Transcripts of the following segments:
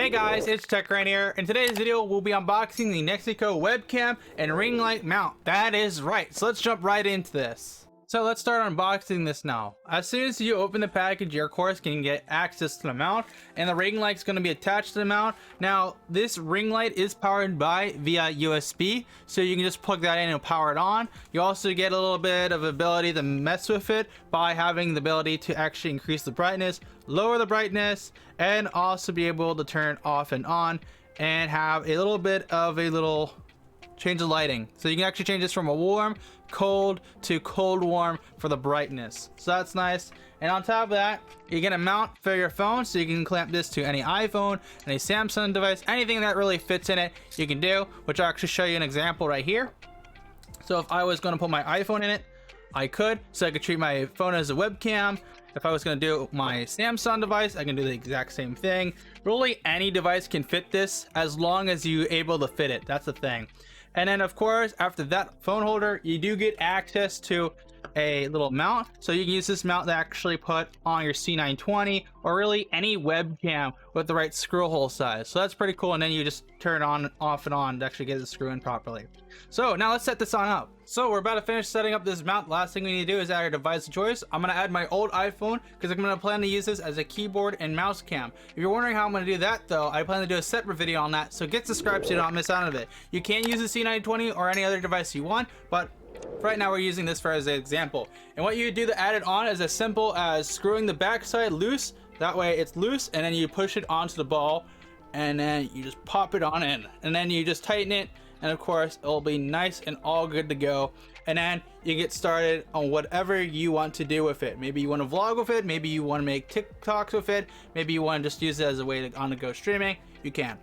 Hey guys, it's TechRan here. In today's video, we'll be unboxing the NexiGo Webcam and ring light mount. That is right. So let's jump right into this. So let's start unboxing this now. As soon as you open the package, you of course can get access to the mount, and the ring light's going to be attached to the mount. Now, this ring light is powered by via USB, so you can just plug that in and power it on. You also get a little bit of ability to mess with it by having the ability to actually increase the brightness, lower the brightness, and also be able to turn off and on, and have a little bit of a little change of lighting. So you can actually change this from a warm, cold to cold warm for the brightness. So that's nice. And on top of that, you get a mount for your phone, so you can clamp this to any iPhone, any Samsung device, anything that really fits in it you can do, which I'll actually show you an example right here. So if I was going to put my iPhone in it, I could. So I could treat my phone as a webcam. If I was going to do my Samsung device, I can do the exact same thing. Really, any device can fit this as long as you're able to fit it. That's the thing. And then of course, after that phone holder, you do get access to a little mount, so you can use this mount to actually put on your C920 or really any webcam with the right screw hole size. So that's pretty cool, and then you just turn it on, off and on to actually get the screw in properly. So now let's set this on up. So we're about to finish setting up this mount. Last thing we need to do is add our device of choice. I'm going to add my old iPhone because I'm going to plan to use this as a keyboard and mouse cam. If you're wondering how I'm going to do that though, I plan to do a separate video on that, so get subscribed so you don't miss out on it. You can use the C920 or any other device you want, but right now we're using this for as an example. And what you do to add it on is as simple as screwing the back side loose. That way it's loose, and then you push it onto the ball, and then you just pop it on in, and then you just tighten it, and of course it'll be nice and all good to go. And then you get started on whatever you want to do with it. Maybe you want to vlog with it, maybe you want to make TikToks with it, maybe you want to just use it as a way to on-the-go streaming. You can.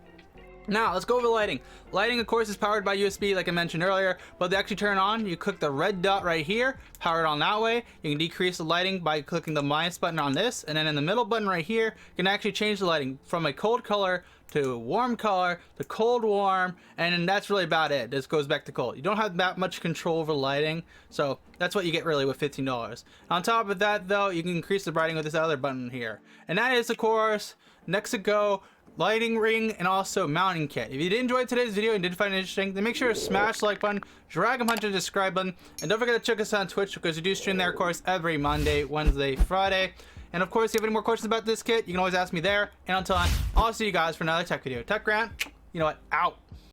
Now let's go over lighting. Lighting of course is powered by USB like I mentioned earlier, but to actually turn on, you click the red dot right here, power it on that way. You can decrease the lighting by clicking the minus button on this, and then in the middle button right here, you can actually change the lighting from a cold color to warm color to cold warm, and then that's really about it. This goes back to cold. You don't have that much control over lighting, so that's what you get really with $15. On top of that though, you can increase the brightening with this other button here, and that is of course NexiGo lighting ring and also mounting kit. If you did enjoy today's video and did find it interesting, then make sure to smash the like button, drag and punch the subscribe button, and don't forget to check us out on Twitch because we do stream there of course every Monday, Wednesday, Friday. And of course, if you have any more questions about this kit, you can always ask me there. And until then, I'll see you guys for another tech video. TechRan, you know what, out.